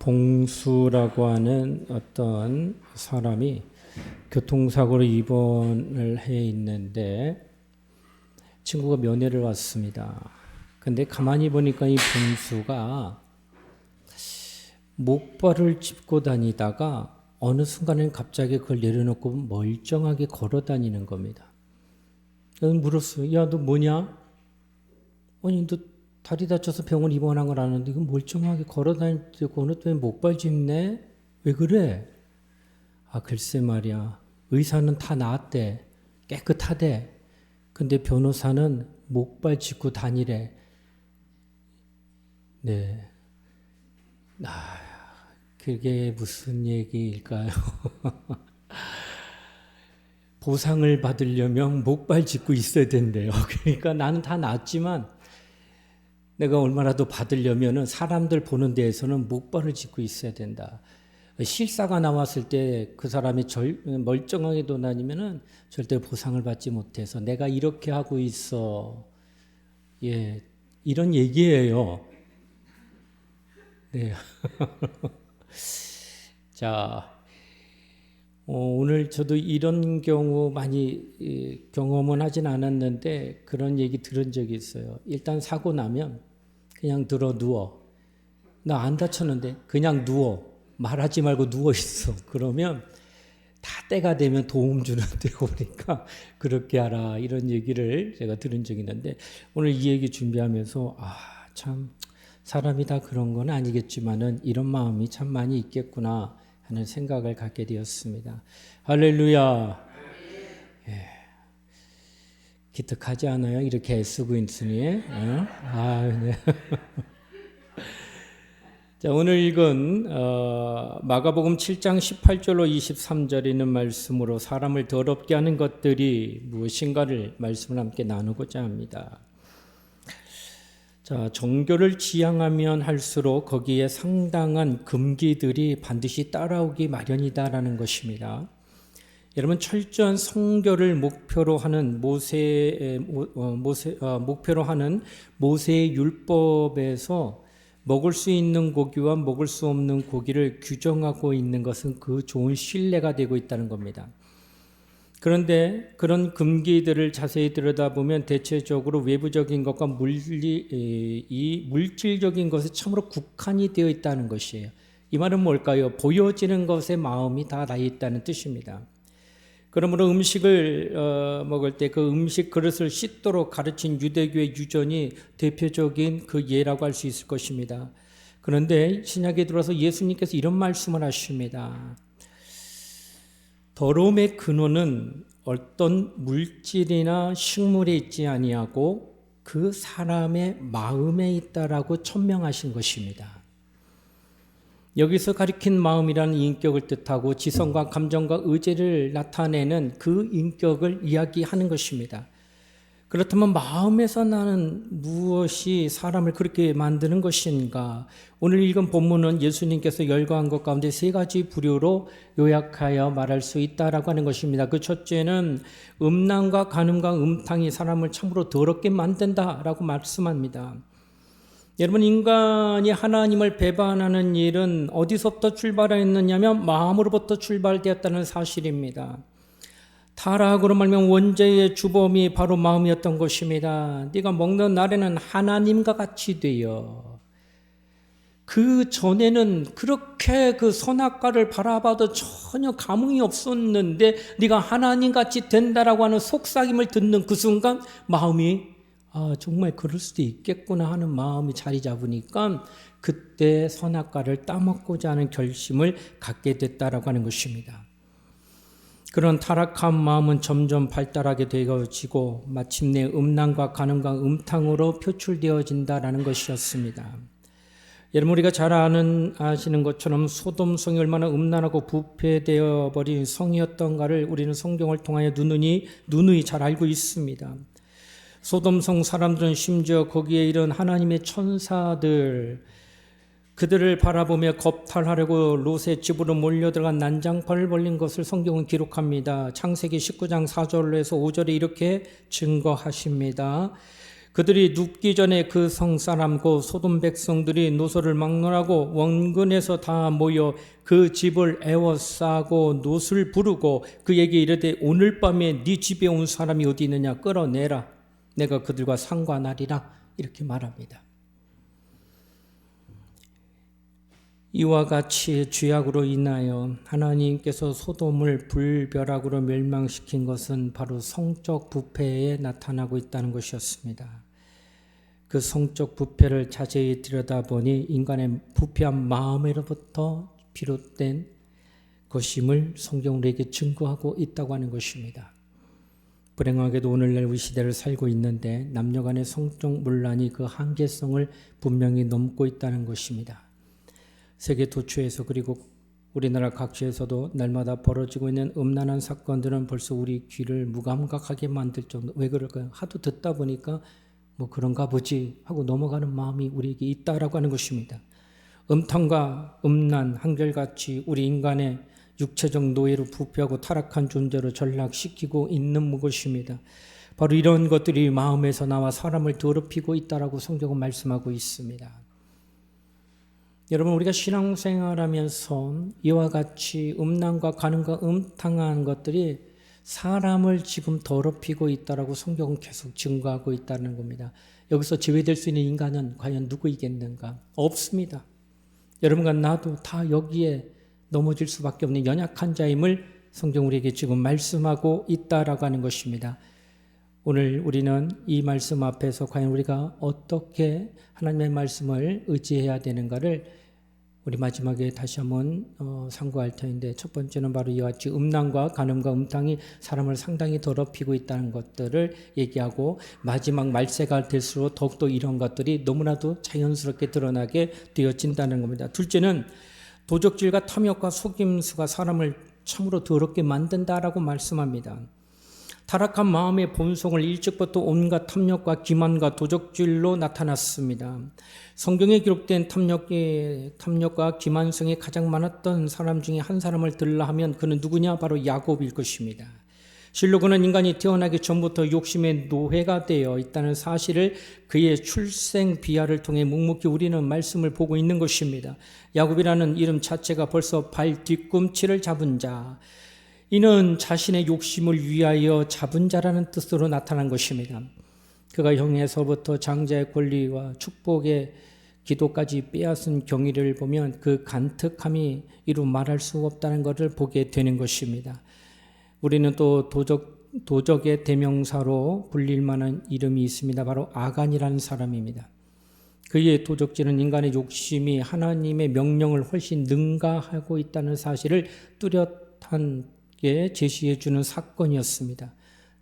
봉수라고 하는 어떤 사람이 교통사고로 입원을 해 있는데 친구가 면회를 왔습니다. 근데 가만히 보니까 이 봉수가 목발을 짚고 다니다가 어느 순간엔 갑자기 그걸 내려놓고 멀쩡하게 걸어 다니는 겁니다. 물었어요. 야, 너 뭐냐? 아니, 너 다리 다쳐서 병원 입원한 걸 아는데 이거 멀쩡하게 걸어 다니고 어느 때 목발 짚네? 왜 그래? 아, 글쎄 말이야. 의사는 다 나았대. 깨끗하대. 근데 변호사는 목발 짚고 다니래. 네. 그게 무슨 얘기일까요? 보상을 받으려면 목발 짚고 있어야 된대요. 그러니까 나는 다 나았지만 내가 얼마나 더 받으려면 사람들 보는 데에서는 목발을 짚고 있어야 된다. 실사가 나왔을 때 그 사람이 멀쩡하게 도다니면은 절대 보상을 받지 못해서 내가 이렇게 하고 있어. 예, 이런 얘기예요. 네. 자, 오늘 저도 이런 경우 많이 경험은 하진 않았는데 그런 얘기 들은 적이 있어요. 일단 사고 나면 그냥 누워. 나 안 다쳤는데 그냥 누워. 말하지 말고 누워 있어. 그러면 다 때가 되면 도움 주는데 오니까 그렇게 하라. 이런 얘기를 제가 들은 적이 있는데 오늘 이 얘기 준비하면서 참 사람이 다 그런 건 아니겠지만은 이런 마음이 참 많이 있겠구나 하는 생각을 갖게 되었습니다. 할렐루야. 예. 기특하지 않아요? 이렇게 애쓰고 있으니. 네. 자, 오늘 읽은 마가복음 7장 18절로 23절에 있는 말씀으로 사람을 더럽게 하는 것들이 무엇인가를 말씀을 함께 나누고자 합니다. 자, 정교를 지향하면 할수록 거기에 상당한 금기들이 반드시 따라오기 마련이다라는 것입니다. 여러분, 철저한 성결을 목표로 하는 목표로 하는 모세의 율법에서 먹을 수 있는 고기와 먹을 수 없는 고기를 규정하고 있는 것은 그 좋은 신뢰가 되고 있다는 겁니다. 그런데 그런 금기들을 자세히 들여다보면 대체적으로 외부적인 것과 물질적인 것에 참으로 국한이 되어 있다는 것이에요. 이 말은 뭘까요? 보여지는 것에 마음이 다 나 있다는 뜻입니다. 그러므로 음식을 먹을 때 그 음식 그릇을 씻도록 가르친 유대교의 유전이 대표적인 그 예라고 할 수 있을 것입니다. 그런데 신약에 들어서 예수님께서 이런 말씀을 하십니다. 더러움의 근원은 어떤 물질이나 식물에 있지 아니하고 그 사람의 마음에 있다라고 천명하신 것입니다. 여기서 가리킨 마음이라는 인격을 뜻하고 지성과 감정과 의지를 나타내는 그 인격을 이야기하는 것입니다. 그렇다면 마음에서 나는 무엇이 사람을 그렇게 만드는 것인가? 오늘 읽은 본문은 예수님께서 열거한 것 가운데 세 가지 부류로 요약하여 말할 수 있다라고 하는 것입니다. 그 첫째는 음란과 간음과 음탕이 사람을 참으로 더럽게 만든다라고 말씀합니다. 여러분, 인간이 하나님을 배반하는 일은 어디서부터 출발했느냐면 마음으로부터 출발되었다는 사실입니다. 타락으로 말미암아 원죄의 주범이 바로 마음이었던 것입니다. 네가 먹는 날에는 하나님과 같이 되어. 그 전에는 그렇게 그 선악과를 바라봐도 전혀 감흥이 없었는데 네가 하나님같이 된다라고 하는 속삭임을 듣는 그 순간 마음이 정말 그럴 수도 있겠구나 하는 마음이 자리 잡으니까 그때 선악과를 따먹고자 하는 결심을 갖게 됐다라고 하는 것입니다. 그런 타락한 마음은 점점 발달하게 되어지고 마침내 음란과 간음과 음탕으로 표출되어진다라는 것이었습니다. 여러분, 우리가 잘 아시는 것처럼 소돔성이 얼마나 음란하고 부패되어 버린 성이었던가를 우리는 성경을 통하여 누누이 잘 알고 있습니다. 소돔성 사람들은 심지어 거기에 이런 하나님의 천사들, 그들을 바라보며 겁탈하려고 롯의 집으로 몰려들어간 난장판을 벌린 것을 성경은 기록합니다. 창세기 19장 4절로 해서 5절에 이렇게 증거하십니다. 그들이 눕기 전에 그 성 사람고 소돔 백성들이 노소를 막론하고 원근에서 다 모여 그 집을 에워싸고 놋을 부르고 그에게 이르되 오늘 밤에 네 집에 온 사람이 어디 있느냐 끌어내라. 내가 그들과 상관하리라. 이렇게 말합니다. 이와 같이 죄악으로 인하여 하나님께서 소돔을 불벼락으로 멸망시킨 것은 바로 성적 부패에 나타나고 있다는 것이었습니다. 그 성적 부패를 자세히 들여다보니 인간의 부패한 마음으로부터 비롯된 것임을 성경은 우리에게 증거하고 있다고 하는 것입니다. 불행하게도 오늘날 우리 시대를 살고 있는데 남녀 간의 성적 문란이 그 한계성을 분명히 넘고 있다는 것입니다. 세계 도처에서 그리고 우리나라 각지에서도 날마다 벌어지고 있는 음란한 사건들은 벌써 우리 귀를 무감각하게 만들 정도. 왜 그럴까요? 하도 듣다 보니까 뭐 그런가 보지 하고 넘어가는 마음이 우리에게 있다라고 하는 것입니다. 음탕과 음란 한결같이 우리 인간의 육체적 노예로 부패하고 타락한 존재로 전락시키고 있는 것입니다. 바로 이런 것들이 마음에서 나와 사람을 더럽히고 있다라고 성경은 말씀하고 있습니다. 여러분, 우리가 신앙생활하면서 이와 같이 음란과 가늠과 음탕한 것들이 사람을 지금 더럽히고 있다라고 성경은 계속 증거하고 있다는 겁니다. 여기서 제외될 수 있는 인간은 과연 누구이겠는가? 없습니다. 여러분과 나도 다 여기에 넘어질 수밖에 없는 연약한 자임을 성경 우리에게 지금 말씀하고 있다라고 하는 것입니다. 오늘 우리는 이 말씀 앞에서 과연 우리가 어떻게 하나님의 말씀을 의지해야 되는가를 우리 마지막에 다시 한번 상고할 터인데, 첫 번째는 바로 이와 같이 음란과 간음과 음탕이 사람을 상당히 더럽히고 있다는 것들을 얘기하고, 마지막 말세가 될수록 더욱더 이런 것들이 너무나도 자연스럽게 드러나게 되어진다는 겁니다. 둘째는 도적질과 탐욕과 속임수가 사람을 참으로 더럽게 만든다라고 말씀합니다. 타락한 마음의 본성을 일찍부터 온갖 탐욕과 기만과 도적질로 나타났습니다. 성경에 기록된 탐욕과 기만성이 가장 많았던 사람 중에 한 사람을 들라 하면 그는 누구냐? 바로 야곱일 것입니다. 실로 그는 인간이 태어나기 전부터 욕심의 노예가 되어 있다는 사실을 그의 출생 비하를 통해 묵묵히 우리는 말씀을 보고 있는 것입니다. 야곱이라는 이름 자체가 벌써 발 뒤꿈치를 잡은 자, 이는 자신의 욕심을 위하여 잡은 자라는 뜻으로 나타난 것입니다. 그가 형에서부터 장자의 권리와 축복의 기도까지 빼앗은 경위를 보면 그 간특함이 이루 말할 수 없다는 것을 보게 되는 것입니다. 우리는 또 도적의 대명사로 불릴 만한 이름이 있습니다. 바로 아간이라는 사람입니다. 그의 도적질은 인간의 욕심이 하나님의 명령을 훨씬 능가하고 있다는 사실을 뚜렷하게 제시해 주는 사건이었습니다.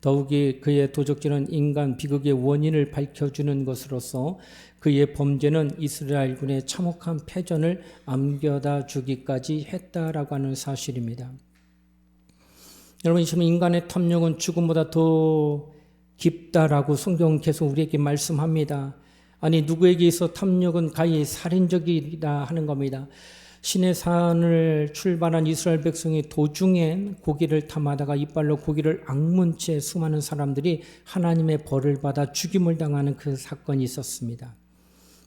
더욱이 그의 도적질은 인간 비극의 원인을 밝혀주는 것으로서 그의 범죄는 이스라엘군의 참혹한 패전을 안겨다 주기까지 했다라고 하는 사실입니다. 여러분, 지금 인간의 탐욕은 죽음보다 더 깊다라고 성경은 계속 우리에게 말씀합니다. 아니, 누구에게 있어 탐욕은 가히 살인적이다 하는 겁니다. 신의 산을 출발한 이스라엘 백성이 도중에 고기를 탐하다가 이빨로 고기를 악문 채 수많은 사람들이 하나님의 벌을 받아 죽임을 당하는 그 사건이 있었습니다.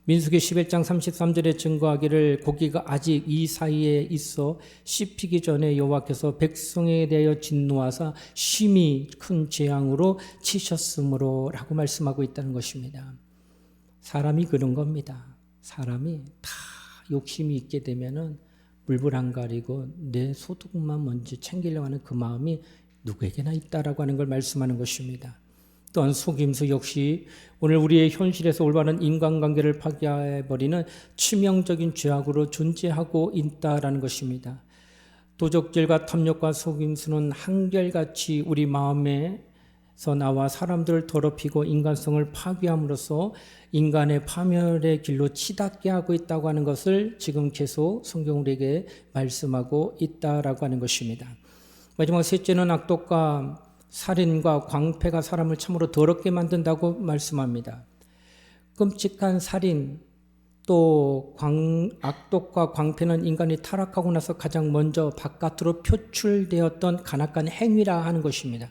민수기 11장 33절에 증거하기를 고기가 아직 이 사이에 있어 씹히기 전에 여호와께서 백성에 대하여 진노하사 심히 큰 재앙으로 치셨으므로 라고 말씀하고 있다는 것입니다. 사람이 그런 겁니다. 사람이 다 욕심이 있게 되면은 물불 안 가리고 내 소득만 먼저 챙기려고 하는 그 마음이 누구에게나 있다라고 하는 걸 말씀하는 것입니다. 또한 속임수 역시 오늘 우리의 현실에서 올바른 인간관계를 파괴해버리는 치명적인 죄악으로 존재하고 있다라는 것입니다. 도적질과 탐욕과 속임수는 한결같이 우리 마음에서 나와 사람들을 더럽히고 인간성을 파괴함으로써 인간의 파멸의 길로 치닫게 하고 있다고 하는 것을 지금 계속 성경 우리에게 말씀하고 있다라고 하는 것입니다. 마지막 셋째는 악독과 살인과 광패가 사람을 참으로 더럽게 만든다고 말씀합니다. 끔찍한 살인 또 악독과 광패는 인간이 타락하고 나서 가장 먼저 바깥으로 표출되었던 간악한 행위라 하는 것입니다.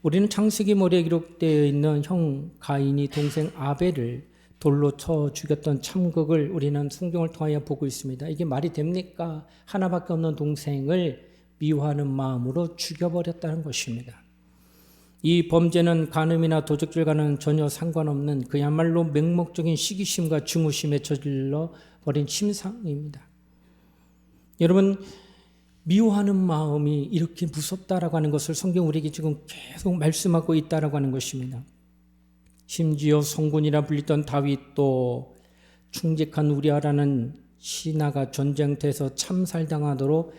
우리는 창세기머리에 기록되어 있는 형 가인이 동생 아벨을 돌로 쳐 죽였던 참극을 우리는 성경을 통하여 보고 있습니다. 이게 말이 됩니까? 하나밖에 없는 동생을 미워하는 마음으로 죽여버렸다는 것입니다. 이 범죄는 간음이나 도적질과는 전혀 상관없는 그야말로 맹목적인 시기심과 증오심에 저질러 버린 침상입니다. 여러분, 미워하는 마음이 이렇게 무섭다라고 하는 것을 성경 우리에게 지금 계속 말씀하고 있다라고 하는 것입니다. 심지어 성군이라 불리던 다윗도 충직한 우리아라는 신하가 전쟁터에서 참살당하도록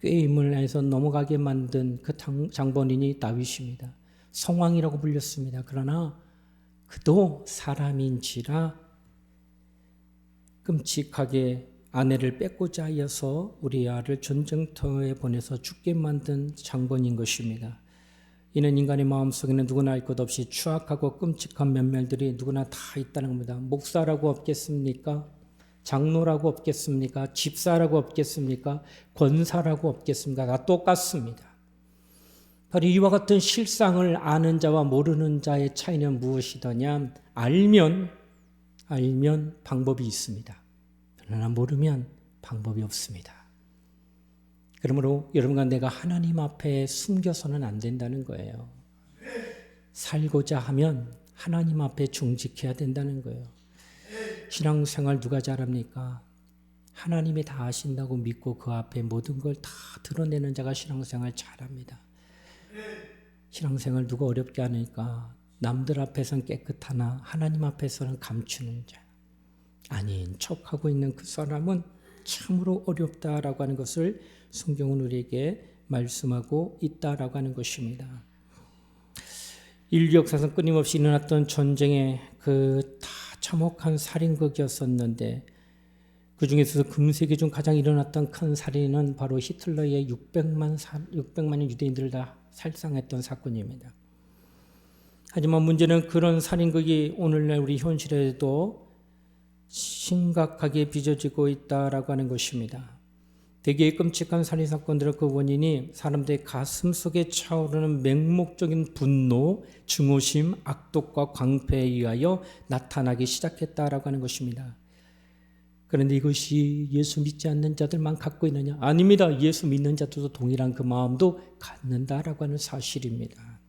꾀임을 해서 넘어가게 만든 그 장본인이 다윗입니다. 성왕이라고 불렸습니다. 그러나 그도 사람인지라 끔찍하게 아내를 뺏고자 하여서 우리아를 전쟁터에 보내서 죽게 만든 장본인 것입니다. 이는 인간의 마음속에는 누구나 알 것 없이 추악하고 끔찍한 면면들이 누구나 다 있다는 겁니다. 목사라고 없겠습니까? 장로라고 없겠습니까? 집사라고 없겠습니까? 권사라고 없겠습니까? 다 똑같습니다. 바로 이와 같은 실상을 아는 자와 모르는 자의 차이는 무엇이더냐? 알면 방법이 있습니다. 그러나 모르면 방법이 없습니다. 그러므로 여러분과 내가 하나님 앞에 숨겨서는 안 된다는 거예요. 살고자 하면 하나님 앞에 중직해야 된다는 거예요. 신앙생활 누가 잘합니까? 하나님이 다 아신다고 믿고 그 앞에 모든 걸 다 드러내는 자가 신앙생활 잘합니다. 신앙생활 누가 어렵게 하니까 남들 앞에서는 깨끗하나 하나님 앞에서는 감추는 자. 아닌 척하고 있는 그 사람은 참으로 어렵다라고 하는 것을 성경은 우리에게 말씀하고 있다라고 하는 것입니다. 인류 역사상 끊임없이 일어났던 전쟁의 그 다 참혹한 살인극이었었는데 그 중에서 금세기 중 가장 일어났던 큰 살인은 바로 히틀러의 600만의 유대인들을 다 살상했던 사건입니다. 하지만 문제는 그런 살인극이 오늘날 우리 현실에도 심각하게 빚어지고 있다라고 하는 것입니다. 대개의 끔찍한 살인사건들의 그 원인이 사람들의 가슴 속에 차오르는 맹목적인 분노, 증오심, 악독과 광패에 의하여 나타나기 시작했다라고 하는 것입니다. 그런데 이것이 예수 믿지 않는 자들만 갖고 있느냐? 아닙니다. 예수 믿는 자들도 동일한 그 마음도 갖는다라고 하는 사실입니다.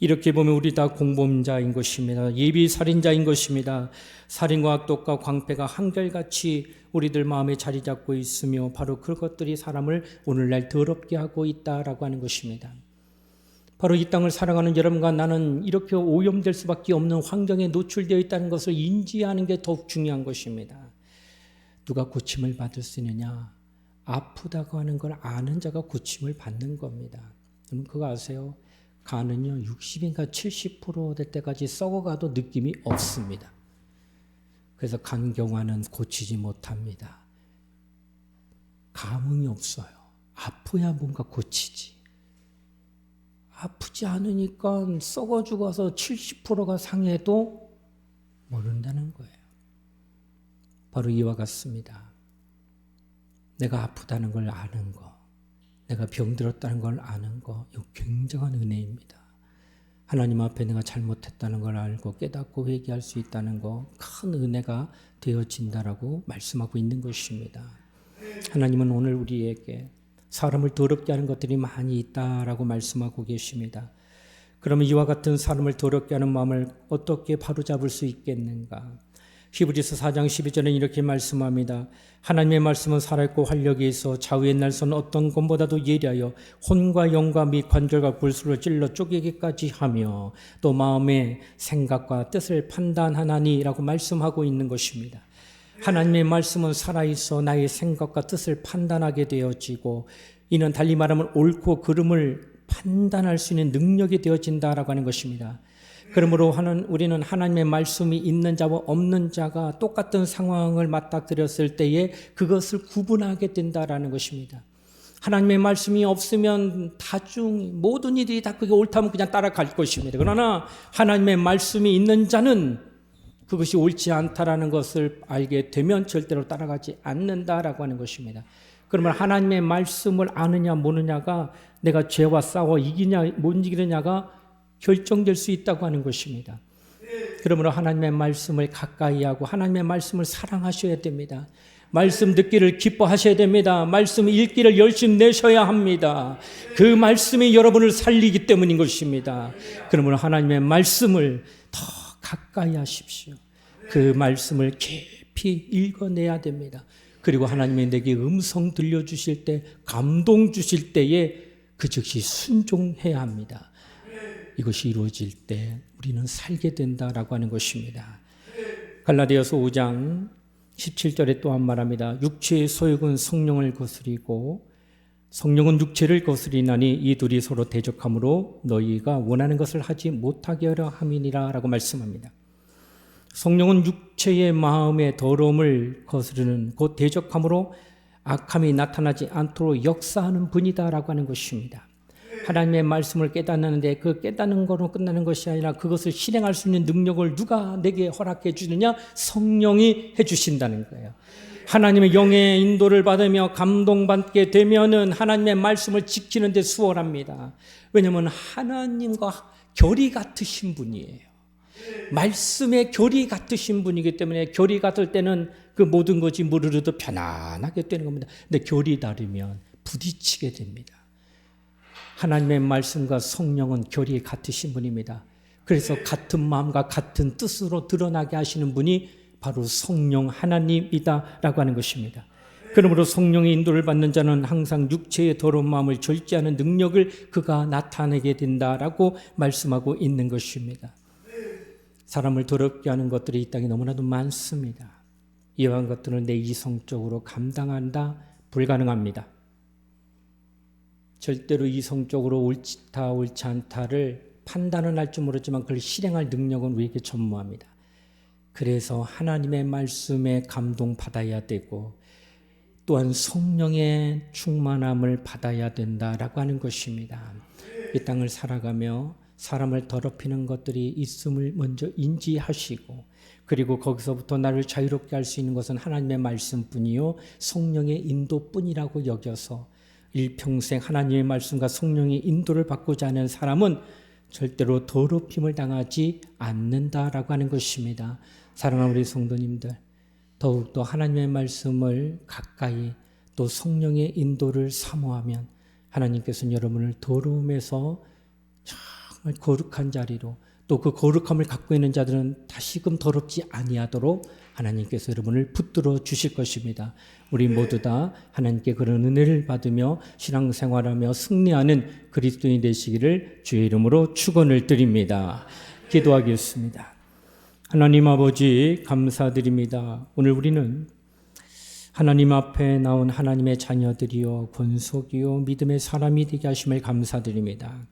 이렇게 보면 우리 다 공범자인 것입니다. 예비 살인자인 것입니다. 살인과 악독과 광패가 한결같이 우리들 마음에 자리 잡고 있으며 바로 그것들이 사람을 오늘날 더럽게 하고 있다라고 하는 것입니다. 바로 이 땅을 살아가는 여러분과 나는 이렇게 오염될 수밖에 없는 환경에 노출되어 있다는 것을 인지하는 게 더욱 중요한 것입니다. 누가 고침을 받을 수 있느냐? 아프다고 하는 걸 아는 자가 고침을 받는 겁니다. 여러분 그거 아세요? 간은요 60인가 70% 될 때까지 썩어가도 느낌이 없습니다. 그래서 간경화는 고치지 못합니다. 감흥이 없어요. 아프야 뭔가 고치지. 아프지 않으니까 썩어 죽어서 70%가 상해도 모른다는 거예요. 바로 이와 같습니다. 내가 아프다는 걸 아는 거, 내가 병들었다는 걸 아는 거, 이거 굉장한 은혜입니다. 하나님 앞에 내가 잘못했다는 걸 알고 깨닫고 회개할 수 있다는 거, 큰 은혜가 되어진다라고 말씀하고 있는 것입니다. 하나님은 오늘 우리에게 사람을 더럽게 하는 것들이 많이 있다라고 말씀하고 계십니다. 그러면 이와 같은 사람을 더럽게 하는 마음을 어떻게 바로잡을 수 있겠는가? 히브리서 4장 12절에 이렇게 말씀합니다. 하나님의 말씀은 살아있고 활력이 있어 좌우의 날선 어떤 것보다도 예리하여 혼과 영과 및 관절과 골수를 찔러 쪼개기까지 하며 또 마음의 생각과 뜻을 판단하나니라고 말씀하고 있는 것입니다. 하나님의 말씀은 살아있어 나의 생각과 뜻을 판단하게 되어지고 이는 달리 말하면 옳고 그름을 판단할 수 있는 능력이 되어진다라고 하는 것입니다. 그러므로 우리는 하나님의 말씀이 있는 자와 없는 자가 똑같은 상황을 맞닥뜨렸을 때에 그것을 구분하게 된다라는 것입니다. 하나님의 말씀이 없으면 모든 이들이 다 그게 옳다면 그냥 따라갈 것입니다. 그러나 하나님의 말씀이 있는 자는 그것이 옳지 않다라는 것을 알게 되면 절대로 따라가지 않는다라고 하는 것입니다. 그러면 하나님의 말씀을 아느냐 모르냐가 내가 죄와 싸워 이기냐 못 이기느냐가 결정될 수 있다고 하는 것입니다. 그러므로 하나님의 말씀을 가까이 하고 하나님의 말씀을 사랑하셔야 됩니다. 말씀 듣기를 기뻐하셔야 됩니다. 말씀 읽기를 열심히 내셔야 합니다. 그 말씀이 여러분을 살리기 때문인 것입니다. 그러므로 하나님의 말씀을 더 가까이 하십시오. 그 말씀을 깊이 읽어내야 됩니다. 그리고 하나님이 내게 음성 들려주실 때, 감동 주실 때에 그 즉시 순종해야 합니다. 이것이 이루어질 때 우리는 살게 된다라고 하는 것입니다. 갈라디아서 5장 17절에 또한 말합니다. 육체의 소욕은 성령을 거스리고 성령은 육체를 거스리나니 이 둘이 서로 대적함으로 너희가 원하는 것을 하지 못하게 하려 함이니라 라고 말씀합니다. 성령은 육체의 마음의 더러움을 거스르는 곧 대적함으로 악함이 나타나지 않도록 역사하는 분이다라고 하는 것입니다. 하나님의 말씀을 깨닫는데 그 깨닫는 거로 끝나는 것이 아니라 그것을 실행할 수 있는 능력을 누가 내게 허락해 주느냐? 성령이 해 주신다는 거예요. 하나님의 영의 인도를 받으며 감동받게 되면은 하나님의 말씀을 지키는 데 수월합니다. 왜냐하면 하나님과 결이 같으신 분이에요. 말씀의 결이 같으신 분이기 때문에 결이 같을 때는 그 모든 것이 무르르도 편안하게 되는 겁니다. 근데 결이 다르면 부딪히게 됩니다. 하나님의 말씀과 성령은 결이 같으신 분입니다. 그래서 같은 마음과 같은 뜻으로 드러나게 하시는 분이 바로 성령 하나님이다라고 하는 것입니다. 그러므로 성령의 인도를 받는 자는 항상 육체의 더러운 마음을 절제하는 능력을 그가 나타내게 된다라고 말씀하고 있는 것입니다. 사람을 더럽게 하는 것들이 이 땅에 너무나도 많습니다. 이러한 것들은 내 이성적으로 감당한다 불가능합니다. 절대로 이성적으로 옳다 옳지 않다를 판단은 할 줄 모르지만 그걸 실행할 능력은 우리에게 전무합니다. 그래서 하나님의 말씀에 감동받아야 되고 또한 성령의 충만함을 받아야 된다라고 하는 것입니다. 이 땅을 살아가며 사람을 더럽히는 것들이 있음을 먼저 인지하시고 그리고 거기서부터 나를 자유롭게 할 수 있는 것은 하나님의 말씀뿐이요 성령의 인도뿐이라고 여겨서 일평생 하나님의 말씀과 성령의 인도를 받고자 하는 사람은 절대로 더럽힘을 당하지 않는다라고 하는 것입니다. 사랑하는 우리 성도님들, 더욱더 하나님의 말씀을 가까이 또 성령의 인도를 사모하면 하나님께서는 여러분을 더러움에서 정말 거룩한 자리로 또 그 거룩함을 갖고 있는 자들은 다시금 더럽지 아니하도록 하나님께서 여러분을 붙들어 주실 것입니다. 우리 모두 다 하나님께 그런 은혜를 받으며 신앙생활하며 승리하는 그리스도인이 되시기를 주의 이름으로 축원을 드립니다. 기도하겠습니다. 하나님 아버지 감사드립니다. 오늘 우리는 하나님 앞에 나온 하나님의 자녀들이요 권속이요 믿음의 사람이 되게 하심을 감사드립니다.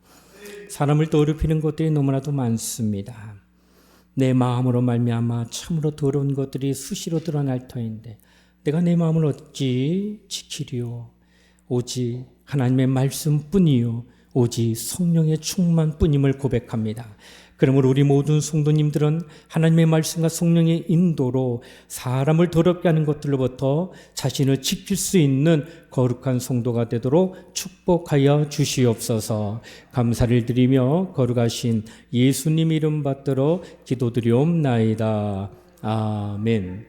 사람을 더럽히는 것들이 너무나도 많습니다. 내 마음으로 말미암아 참으로 더러운 것들이 수시로 드러날 터인데 내가 내 마음을 어찌 지키리요? 오직 하나님의 말씀뿐이요 오직 성령의 충만뿐임을 고백합니다. 그러므로 우리 모든 성도님들은 하나님의 말씀과 성령의 인도로 사람을 더럽게 하는 것들로부터 자신을 지킬 수 있는 거룩한 성도가 되도록 축복하여 주시옵소서. 감사를 드리며 거룩하신 예수님 이름 받들어 기도드리옵나이다. 아멘.